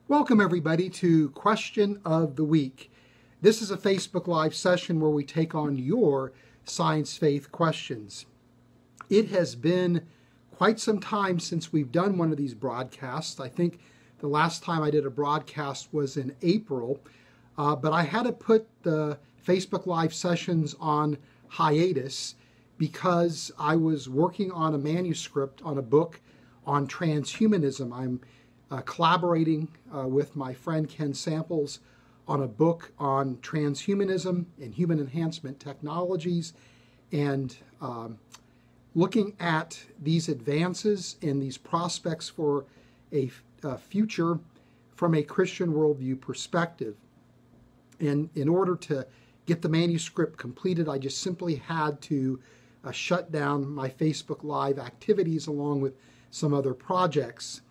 Welcome everybody to Question of the Week. This is a Facebook Live session where we take on your science faith questions. It has been quite some time since we've done one of these broadcasts. I think the last time I did a broadcast was in April, but I had to put the Facebook Live sessions on hiatus because I was working on a manuscript on a book on transhumanism. I'm collaborating with my friend Ken Samples on a book on transhumanism and human enhancement technologies, and looking at these advances and these prospects for a future from a Christian worldview perspective. And in order to get the manuscript completed, I just simply had to shut down my Facebook Live activities along with some other projects.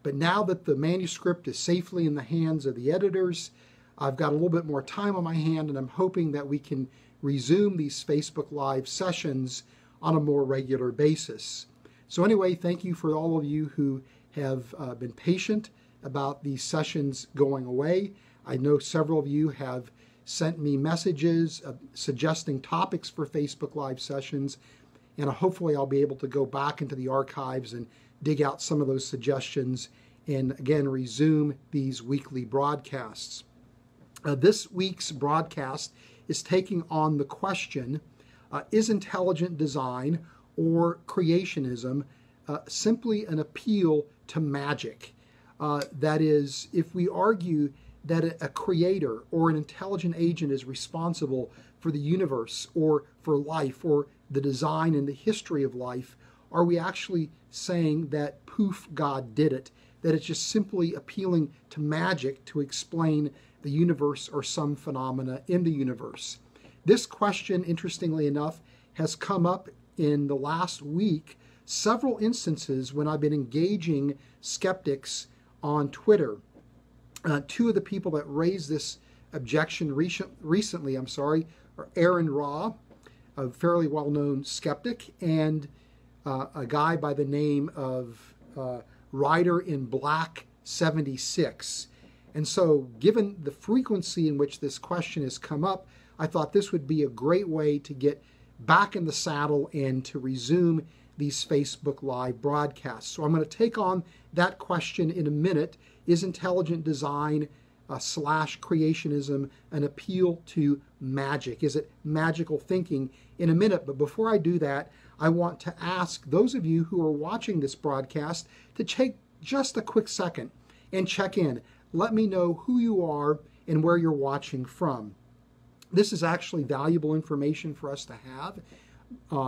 But now that the manuscript is safely in the hands of the editors, I've got a little bit more time on my hand, and I'm hoping that we can resume these Facebook Live sessions on a more regular basis. So anyway, thank you for all of you who have been patient about these sessions going away. I know several of you have sent me messages suggesting topics for Facebook Live sessions, and hopefully I'll be able to go back into the archives and dig out some of those suggestions and again resume these weekly broadcasts. This week's broadcast is taking on the question, is intelligent design or creationism simply an appeal to magic? That is, if we argue that a creator or an intelligent agent is responsible for the universe or for life or the design and the history of life, are we actually saying that poof, God did it? That it's just simply appealing to magic to explain the universe or some phenomena in the universe? This question, interestingly enough, has come up in the last week several instances when I've been engaging skeptics on Twitter. Two of the people that raised this objection recently are Aaron Ra, a fairly well-known skeptic, and a guy by the name of Rider in Black 76. And so given the frequency in which this question has come up, I thought this would be a great way to get back in the saddle and to resume these Facebook Live broadcasts. So I'm going to take on that question in a minute. Is intelligent design slash creationism an appeal to magic? Is it magical thinking? In a minute. But before I do that, I want to ask those of you who are watching this broadcast to take just a quick second and check in. Let me know who you are and where you're watching from. This is actually valuable information for us to have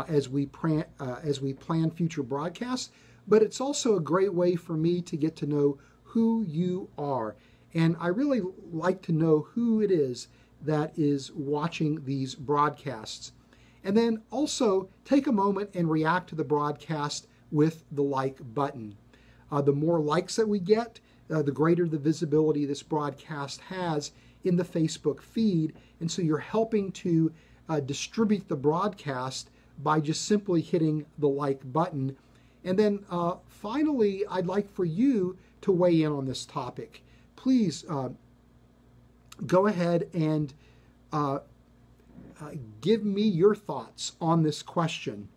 as we plan future broadcasts, but it's also a great way for me to get to know who you are. And I really like to know who it is that is watching these broadcasts. And then also take a moment and react to the broadcast with the like button. The more likes that we get, the greater the visibility this broadcast has in the Facebook feed. And so you're helping to distribute the broadcast by just simply hitting the like button. And then finally, I'd like for you to weigh in on this topic. Please go ahead and give me your thoughts on this question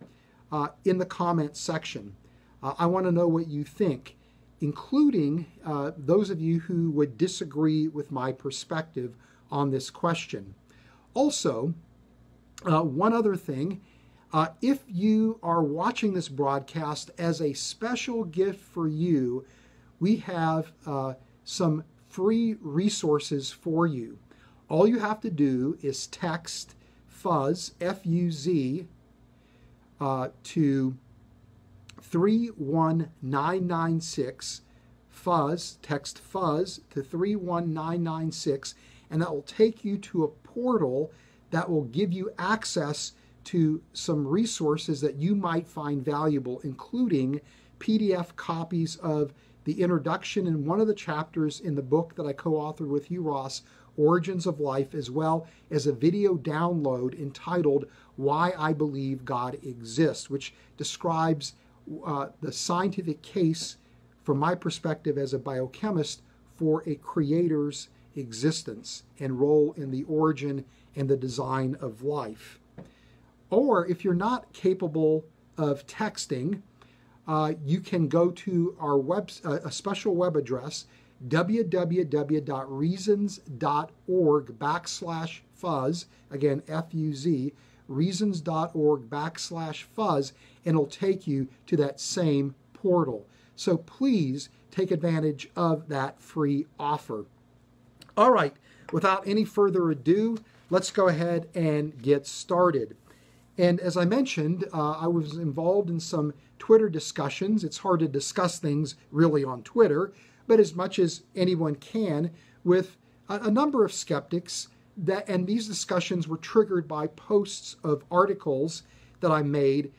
in the comments section. I want to know what you think, including those of you who would disagree with my perspective on this question. Also, one other thing, if you are watching this broadcast, as a special gift for you, we have some free resources for you. All you have to do is text FUZZ, F-U-Z, to 31996, FUZZ, text FUZZ to 31996, and that will take you to a portal that will give you access to some resources that you might find valuable, including PDF copies of the introduction in one of the chapters in the book that I co-authored with you, Ross, Origins of Life, as well as a video download entitled Why I Believe God Exists, which describes the scientific case, from my perspective as a biochemist, for a creator's existence and role in the origin and the design of life. Or if you're not capable of texting, you can go to our a special web address, www.reasons.org/fuzz, again, F-U-Z, reasons.org/fuzz, and it'll take you to that same portal. So please take advantage of that free offer. All right, without any further ado, let's go ahead and get started. And as I mentioned, I was involved in some Twitter discussions. It's hard to discuss things really on Twitter, but as much as anyone can, with a number of skeptics, and these discussions were triggered by posts of articles that I made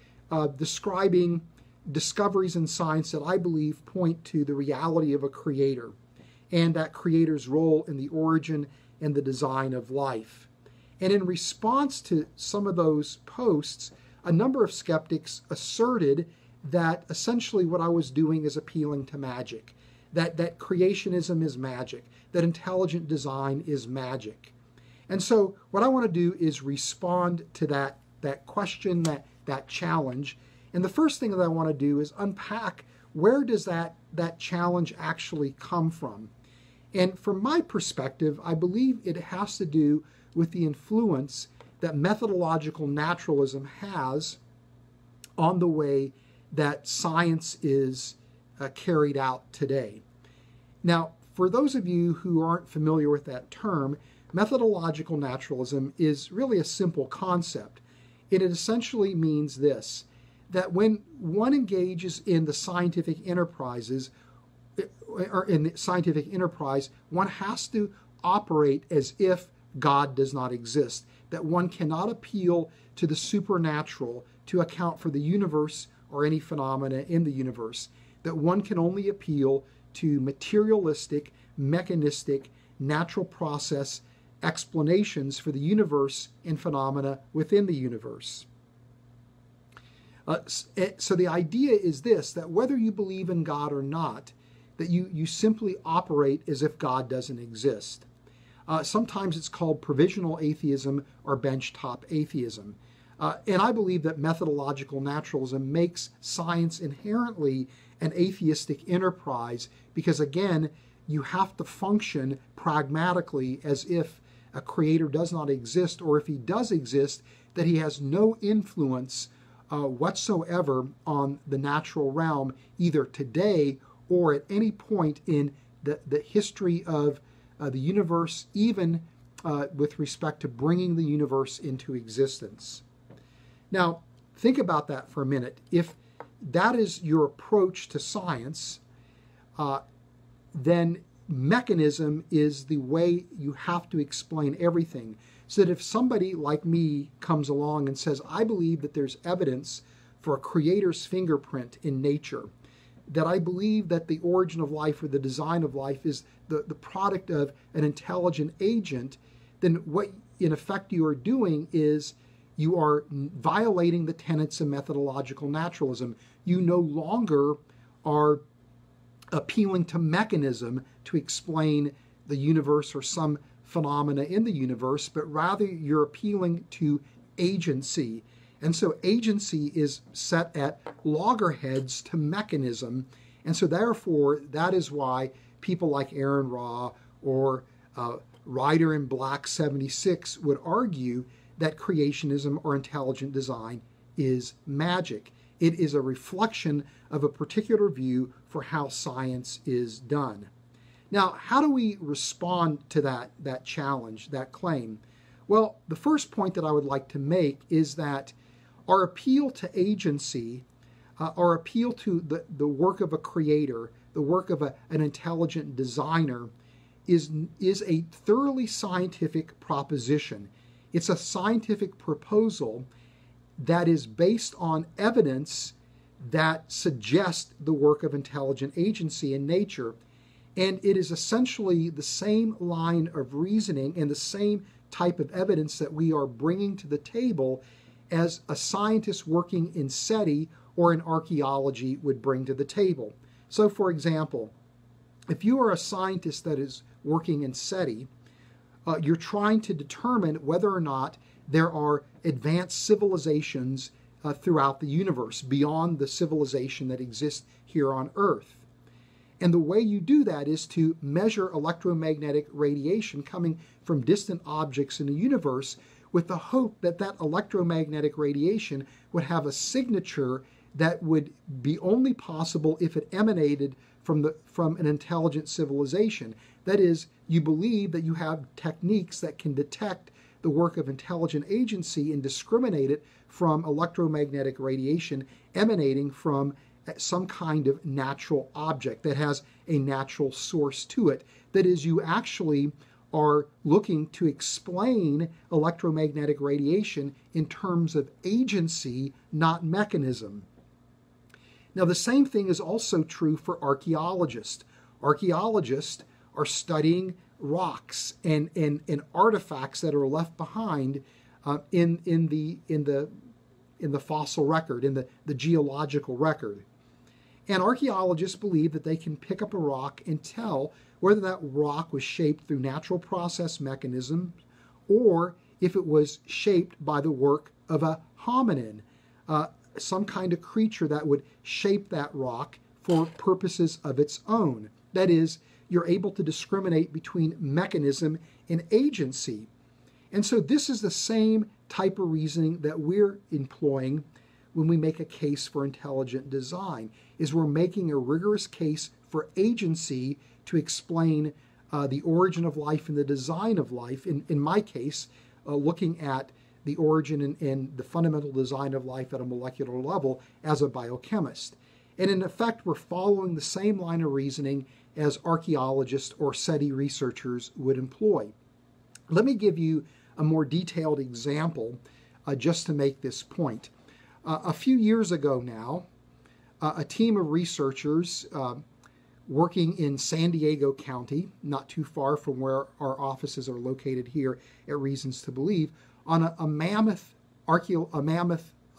describing discoveries in science that I believe point to the reality of a creator and that creator's role in the origin and the design of life. And in response to some of those posts, a number of skeptics asserted that essentially what I was doing is appealing to magic, that creationism is magic, that intelligent design is magic. And so what I want to do is respond to that question, that challenge. And the first thing that I want to do is unpack where does that challenge actually come from. And from my perspective, I believe it has to do with the influence that methodological naturalism has on the way that science is carried out today. Now, for those of you who aren't familiar with that term, methodological naturalism is really a simple concept. It essentially means this, that when one engages in the scientific enterprises, or in the scientific enterprise, one has to operate as if God does not exist, that one cannot appeal to the supernatural to account for the universe or any phenomena in the universe, that one can only appeal to materialistic, mechanistic, natural process explanations for the universe and phenomena within the universe. So the idea is this, that whether you believe in God or not, that you simply operate as if God doesn't exist. Sometimes it's called provisional atheism or benchtop atheism. And I believe that methodological naturalism makes science inherently an atheistic enterprise because, again, you have to function pragmatically as if a creator does not exist, or if he does exist, that he has no influence whatsoever on the natural realm, either today or at any point in the history of the universe, even with respect to bringing the universe into existence. Now, think about that for a minute. If that is your approach to science, then mechanism is the way you have to explain everything. So that if somebody like me comes along and says, I believe that there's evidence for a creator's fingerprint in nature, that I believe that the origin of life or the design of life is the product of an intelligent agent, then what in effect you are doing is you are violating the tenets of methodological naturalism. You no longer are appealing to mechanism to explain the universe or some phenomena in the universe, but rather you're appealing to agency. And so agency is set at loggerheads to mechanism. And so therefore, that is why people like Aaron Ra or Rider in Black 76 would argue that creationism or intelligent design is magic. It is a reflection of a particular view for how science is done. Now, how do we respond to that challenge, that claim? Well, the first point that I would like to make is that our appeal to agency, our appeal to the work of a creator, the work of an intelligent designer, is a thoroughly scientific proposition. It's a scientific proposal that is based on evidence that suggests the work of intelligent agency in nature. And it is essentially the same line of reasoning and the same type of evidence that we are bringing to the table as a scientist working in SETI or in archaeology would bring to the table. So, for example, if you are a scientist that is working in SETI, you're trying to determine whether or not there are advanced civilizations throughout the universe beyond the civilization that exists here on Earth. And the way you do that is to measure electromagnetic radiation coming from distant objects in the universe, with the hope that that electromagnetic radiation would have a signature that would be only possible if it emanated from an intelligent civilization. That is, you believe that you have techniques that can detect the work of intelligent agency and discriminate it from electromagnetic radiation emanating from some kind of natural object that has a natural source to it. That is, you actually are looking to explain electromagnetic radiation in terms of agency, not mechanism. Now, the same thing is also true for archaeologists. Archaeologists are studying rocks and artifacts that are left behind in the fossil record, in the geological record. And archaeologists believe that they can pick up a rock and tell whether that rock was shaped through natural process mechanisms or if it was shaped by the work of a hominin, some kind of creature that would shape that rock for purposes of its own. That is, you're able to discriminate between mechanism and agency. And so this is the same type of reasoning that we're employing when we make a case for intelligent design, is we're making a rigorous case for agency to explain the origin of life and the design of life. In my case, looking at the origin and the fundamental design of life at a molecular level as a biochemist. And in effect, we're following the same line of reasoning as archaeologists or SETI researchers would employ. Let me give you a more detailed example just to make this point. A few years ago now, a team of researchers working in San Diego County, not too far from where our offices are located here at Reasons to Believe, on a mammoth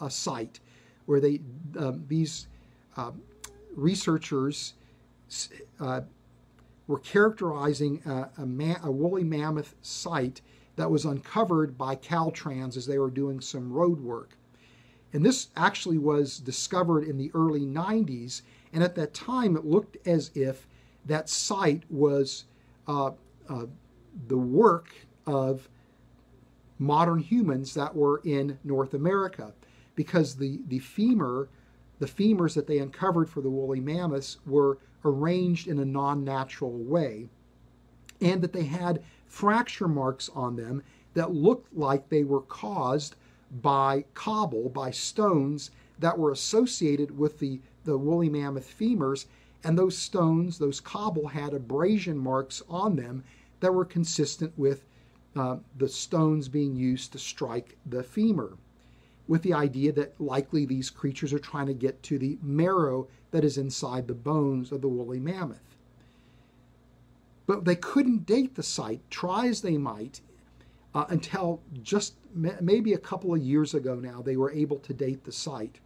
site where these researchers were characterizing a woolly mammoth site that was uncovered by Caltrans as they were doing some road work. And this actually was discovered in the early 90s, and at that time it looked as if that site was the work of modern humans that were in North America, because the femurs that they uncovered for the woolly mammoths were arranged in a non-natural way, and that they had fracture marks on them that looked like they were caused by cobble, by stones that were associated with the woolly mammoth femurs, and those stones, those cobble, had abrasion marks on them that were consistent with the stones being used to strike the femur, with the idea that likely these creatures are trying to get to the marrow that is inside the bones of the woolly mammoth. But they couldn't date the site, try as they might, until just maybe a couple of years ago now, they were able to date the site.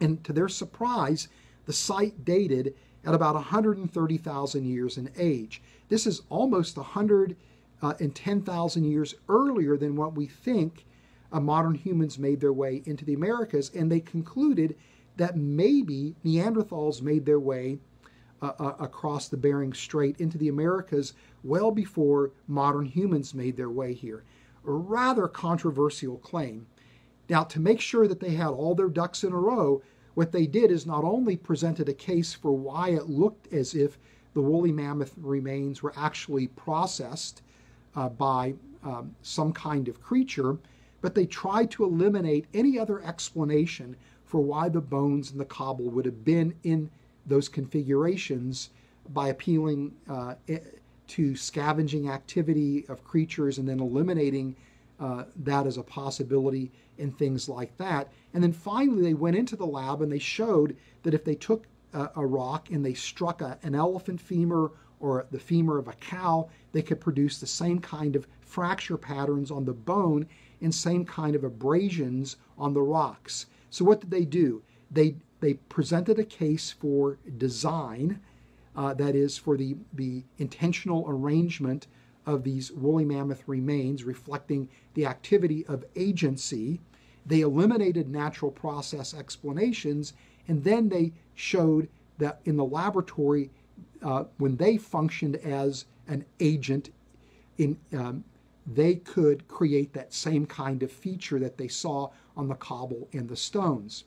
And to their surprise, the site dated at about 130,000 years in age. This is almost 110,000 years earlier than what we think modern humans made their way into the Americas, and they concluded that maybe Neanderthals made their way across the Bering Strait into the Americas well before modern humans made their way here. A rather controversial claim. Now, to make sure that they had all their ducks in a row, what they did is not only presented a case for why it looked as if the woolly mammoth remains were actually processed by some kind of creature, but they tried to eliminate any other explanation for why the bones and the cobble would have been in those configurations by appealing to scavenging activity of creatures and then eliminating that as a possibility and things like that. And then finally they went into the lab and they showed that if they took a rock and they struck an elephant femur or the femur of a cow, they could produce the same kind of fracture patterns on the bone and same kind of abrasions on the rocks. So what did they do? They presented a case for design that is for the intentional arrangement of these woolly mammoth remains reflecting the activity of agency. They eliminated natural process explanations, and then they showed that in the laboratory, when they functioned as an agent, they could create that same kind of feature that they saw on the cobble and the stones.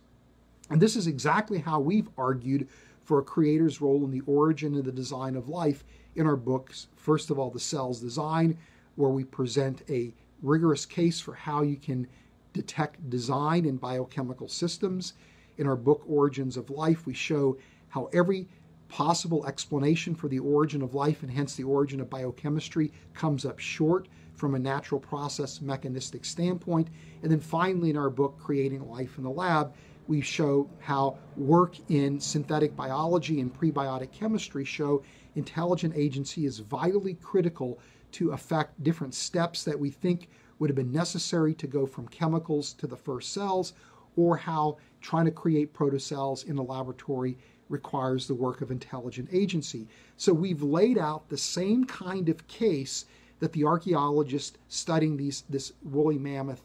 And this is exactly how we've argued for a creator's role in the origin and the design of life in our books. First of all, The Cell's Design, where we present a rigorous case for how you can detect design in biochemical systems. In our book, Origins of Life, we show how every possible explanation for the origin of life, and hence the origin of biochemistry, comes up short from a natural process mechanistic standpoint. And then finally, in our book, Creating Life in the Lab, we show how work in synthetic biology and prebiotic chemistry show intelligent agency is vitally critical to affect different steps that we think would have been necessary to go from chemicals to the first cells, or how trying to create protocells in a laboratory requires the work of intelligent agency. So we've laid out the same kind of case that the archaeologist studying this woolly mammoth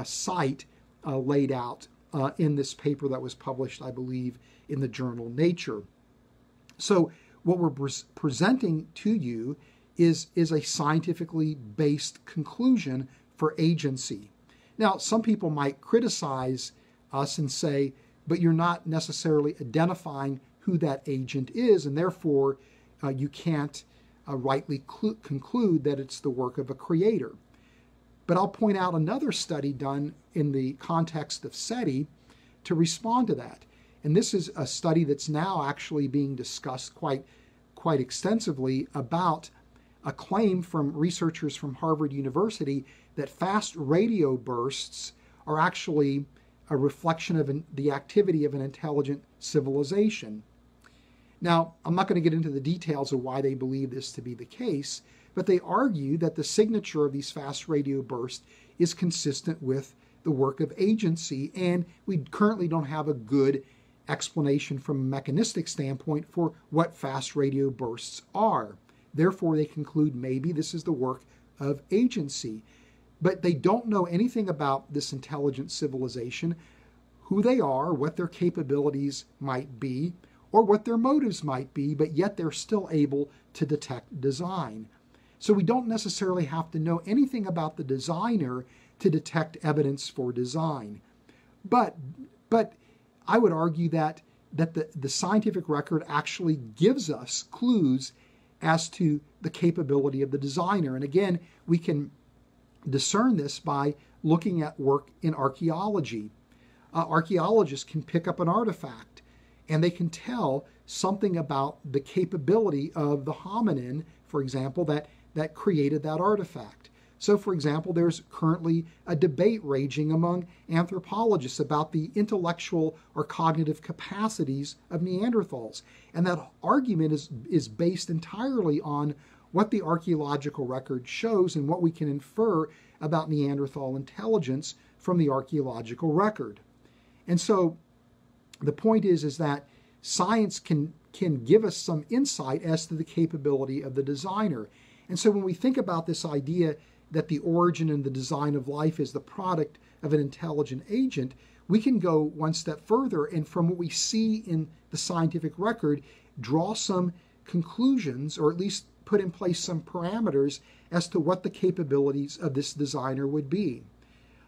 site laid out in this paper that was published, I believe, in the journal Nature. So what we're presenting to you is a scientifically based conclusion for agency. Now, some people might criticize us and say, but you're not necessarily identifying who that agent is, and therefore you can't rightly conclude that it's the work of a creator. But I'll point out another study done in the context of SETI to respond to that. And this is a study that's now actually being discussed quite extensively about a claim from researchers from Harvard University that fast radio bursts are actually a reflection of the activity of an intelligent civilization. Now, I'm not going to get into the details of why they believe this to be the case, but they argue that the signature of these fast radio bursts is consistent with the work of agency, and we currently don't have a good explanation from a mechanistic standpoint for what fast radio bursts are. Therefore, they conclude maybe this is the work of agency. But they don't know anything about this intelligent civilization, who they are, what their capabilities might be, or what their motives might be, but yet they're still able to detect design. So we don't necessarily have to know anything about the designer to detect evidence for design. But I would argue that the scientific record actually gives us clues as to the capability of the designer. And again, we can discern this by looking at work in archaeology. Archaeologists can pick up an artifact and they can tell something about the capability of the hominin, for example, that created that artifact. So, for example, there's currently a debate raging among anthropologists about the intellectual or cognitive capacities of Neanderthals. And that argument is based entirely on what the archaeological record shows and what we can infer about Neanderthal intelligence from the archaeological record. And so the point is that science can give us some insight as to the capability of the designer. And so when we think about this idea that the origin and the design of life is the product of an intelligent agent, we can go one step further and from what we see in the scientific record, draw some conclusions, or at least put in place some parameters as to what the capabilities of this designer would be.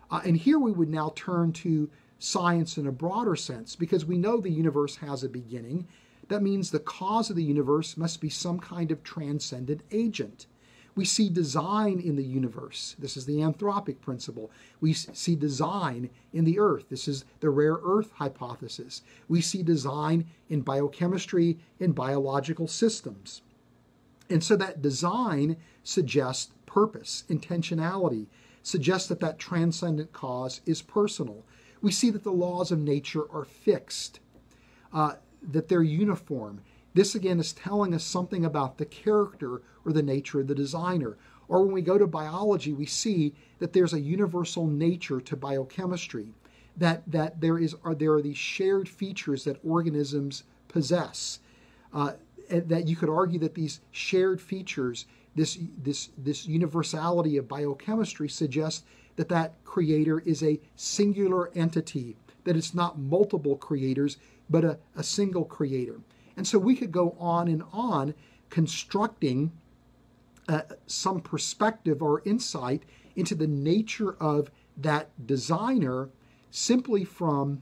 And here we would now turn to science in a broader sense, because we know the universe has a beginning. That means the cause of the universe must be some kind of transcendent agent. We see design in the universe. This is the anthropic principle. We see design in the earth. This is the rare earth hypothesis. We see design in biochemistry, in biological systems. And so that design suggests purpose, intentionality, suggests that transcendent cause is personal. We see that the laws of nature are fixed, that they're uniform. This again is telling us something about the character or the nature of the designer. Or when we go to biology, we see that there's a universal nature to biochemistry, that there are these shared features that organisms possess. that you could argue that these shared features, this universality of biochemistry, suggests that that creator is a singular entity, that it's not multiple creators, but a single creator. And so we could go on and on constructing some perspective or insight into the nature of that designer simply from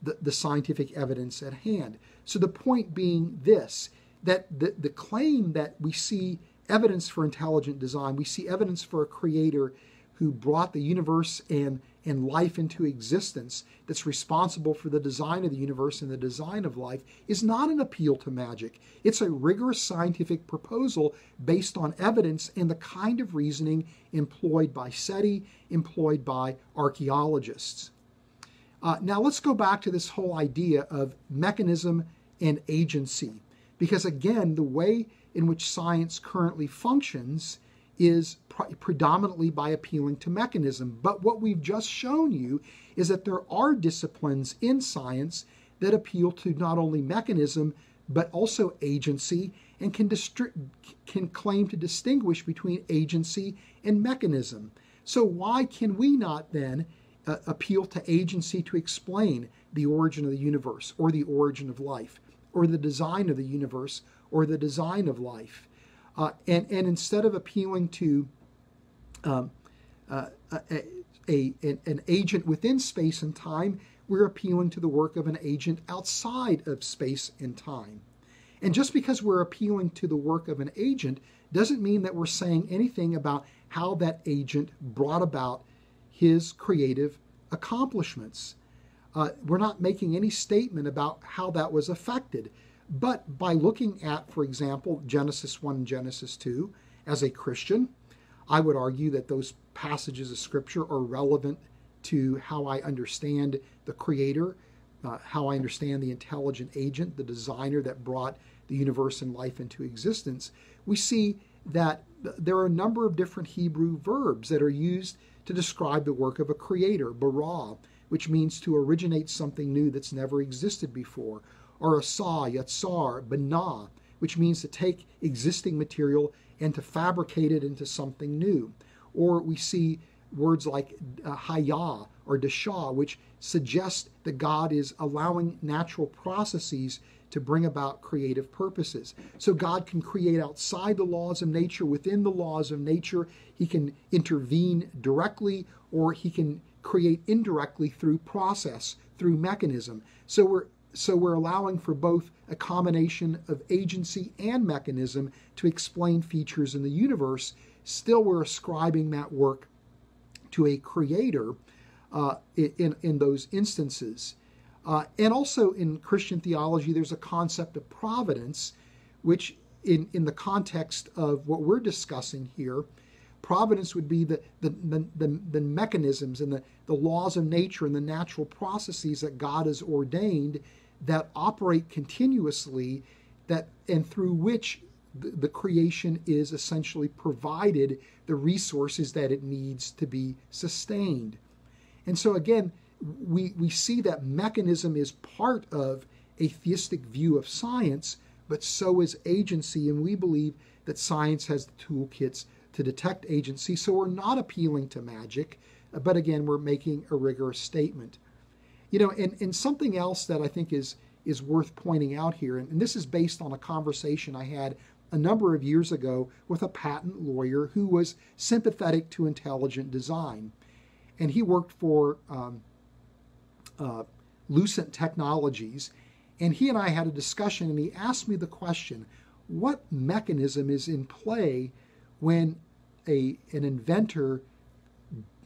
the scientific evidence at hand. So the point being this, that the claim that we see evidence for intelligent design, we see evidence for a creator who brought the universe and life into existence, that's responsible for the design of the universe and the design of life, is not an appeal to magic. It's a rigorous scientific proposal based on evidence and the kind of reasoning employed by SETI, employed by archaeologists. Now let's go back to this whole idea of mechanism and agency, because again, the way in which science currently functions is predominantly by appealing to mechanism. But what we've just shown you is that there are disciplines in science that appeal to not only mechanism, but also agency, and can claim to distinguish between agency and mechanism. So why can we not then appeal to agency to explain the origin of the universe, or the origin of life, or the design of the universe, or the design of life? And instead of appealing to an agent within space and time, we're appealing to the work of an agent outside of space and time. And just because we're appealing to the work of an agent doesn't mean that we're saying anything about how that agent brought about his creative accomplishments. We're not making any statement about how that was affected. But by looking at, for example, Genesis 1 and Genesis 2, as a Christian, I would argue that those passages of Scripture are relevant to how I understand the Creator, how I understand the intelligent agent, the designer that brought the universe and life into existence. We see that there are a number of different Hebrew verbs that are used to describe the work of a creator, bara, which means to originate something new that's never existed before, or asa, yatsar, bana, which means to take existing material and to fabricate it into something new. Or we see words like haya or dasha, which suggest that God is allowing natural processes to bring about creative purposes. So God can create outside the laws of nature, within the laws of nature. He can intervene directly, or he can create indirectly through process, through mechanism. So we're allowing for both a combination of agency and mechanism to explain features in the universe. Still, we're ascribing that work to a creator in those instances. And also in Christian theology, there's a concept of providence, which in the context of what we're discussing here, providence would be the mechanisms and the laws of nature and the natural processes that God has ordained that operate continuously, and through which the creation is essentially provided the resources that it needs to be sustained. And so again, we see that mechanism is part of a theistic view of science, but so is agency, and we believe that science has the toolkits to detect agency. So we're not appealing to magic, but again, we're making a rigorous statement. You know, and something else that I think is worth pointing out here, and this is based on a conversation I had a number of years ago with a patent lawyer who was sympathetic to intelligent design. And he worked for Lucent Technologies, and he and I had a discussion, and he asked me the question, what mechanism is in play when an inventor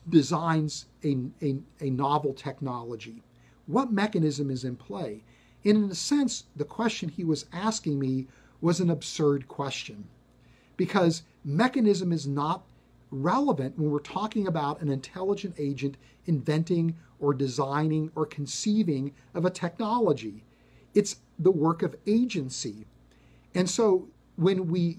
designs a novel technology? What mechanism is in play? And in a sense, the question he was asking me was an absurd question, because mechanism is not relevant when we're talking about an intelligent agent inventing or designing or conceiving of a technology. It's the work of agency. And so when we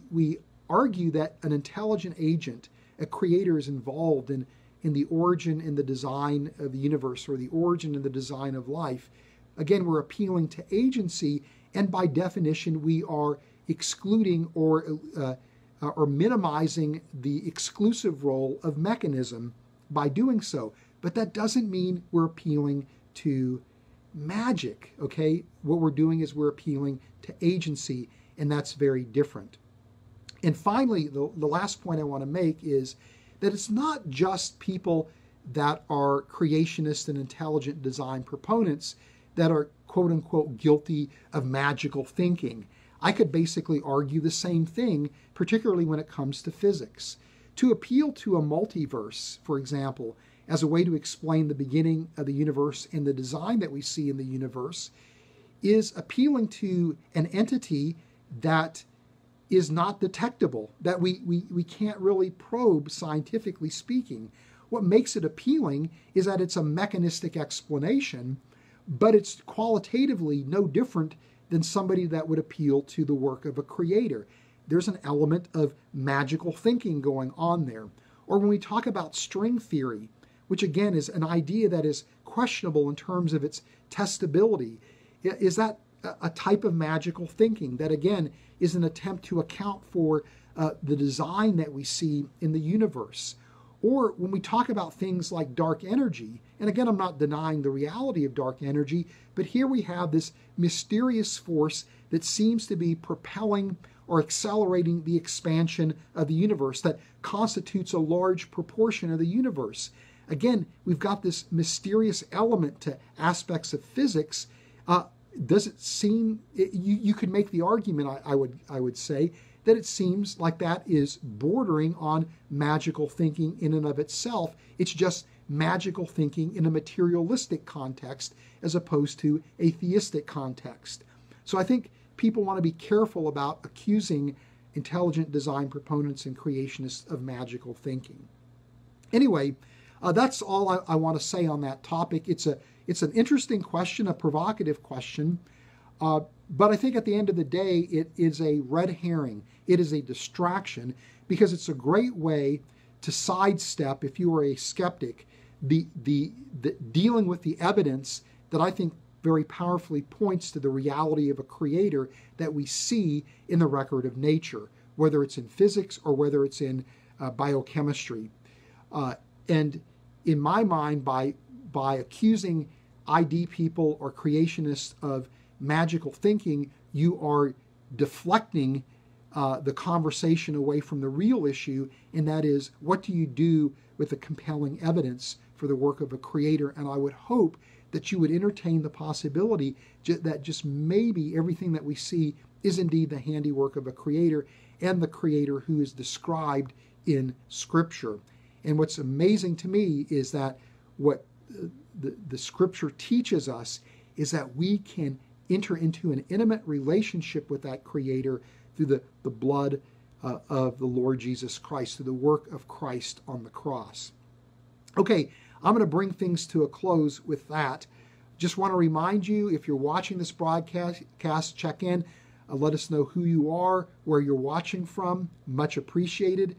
argue that an intelligent agent, a creator, is involved in the origin and the design of the universe, or the origin and the design of life, again, we're appealing to agency, And by definition, we are excluding or minimizing the exclusive role of mechanism by doing so. But that doesn't mean we're appealing to magic, okay? What we're doing is we're appealing to agency, and that's very different. And finally, the last point I want to make is that it's not just people that are creationist and intelligent design proponents that are quote-unquote guilty of magical thinking. I could basically argue the same thing, particularly when it comes to physics. To appeal to a multiverse, for example, as a way to explain the beginning of the universe and the design that we see in the universe, is appealing to an entity that is not detectable, that we can't really probe scientifically speaking. What makes it appealing is that it's a mechanistic explanation, but it's qualitatively no different than somebody that would appeal to the work of a creator. There's an element of magical thinking going on there. Or when we talk about string theory, which again is an idea that is questionable in terms of its testability, is that a type of magical thinking that again is an attempt to account for the design that we see in the universe? Or when we talk about things like dark energy, and again, I'm not denying the reality of dark energy, but here we have this mysterious force that seems to be propelling or accelerating the expansion of the universe that constitutes a large proportion of the universe. Again, we've got this mysterious element to aspects of physics. Does it seem, you could make the argument, I would say, that it seems like that is bordering on magical thinking in and of itself. It's just magical thinking in a materialistic context as opposed to a theistic context. So I think people want to be careful about accusing intelligent design proponents and creationists of magical thinking. Anyway, that's all I want to say on that topic. It's an interesting question, a provocative question, but I think at the end of the day, it is a red herring. It is a distraction because it's a great way to sidestep, if you are a skeptic, the dealing with the evidence that I think very powerfully points to the reality of a creator that we see in the record of nature, whether it's in physics or whether it's in biochemistry. And in my mind, by accusing ID people or creationists of magical thinking, you are deflecting the conversation away from the real issue, and that is, what do you do with the compelling evidence for the work of a creator? And I would hope that you would entertain the possibility that just maybe everything that we see is indeed the handiwork of a creator, and the creator who is described in Scripture. And what's amazing to me is that what the Scripture teaches us is that we can enter into an intimate relationship with that creator through the blood of the Lord Jesus Christ, through the work of Christ on the cross. Okay, I'm going to bring things to a close with that. Just want to remind you, if you're watching this broadcast, check in. Let us know who you are, where you're watching from. Much appreciated.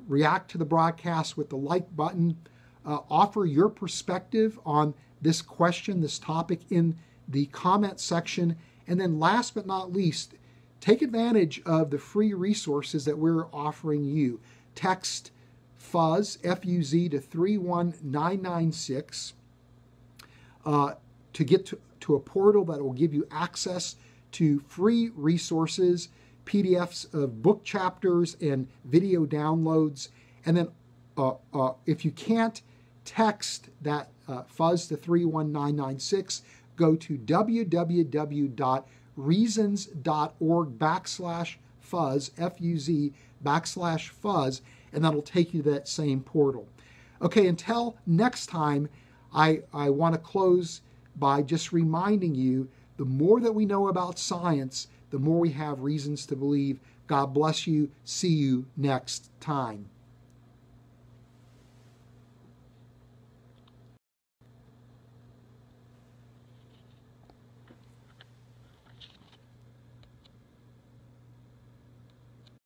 React to the broadcast with the like button. Offer your perspective on this question, this topic in the comment section. And then last but not least, take advantage of the free resources that we're offering you. Text FUZZ, F-U-Z, to 31996 to get to a portal that will give you access to free resources, PDFs of book chapters and video downloads. And then if you can't text that FUZZ to 31996, go to www.reasons.org/fuzz, F-U-Z, /fuzz, and that'll take you to that same portal. Okay, until next time, I want to close by just reminding you, the more that we know about science, the more we have reasons to believe. God bless you. See you next time.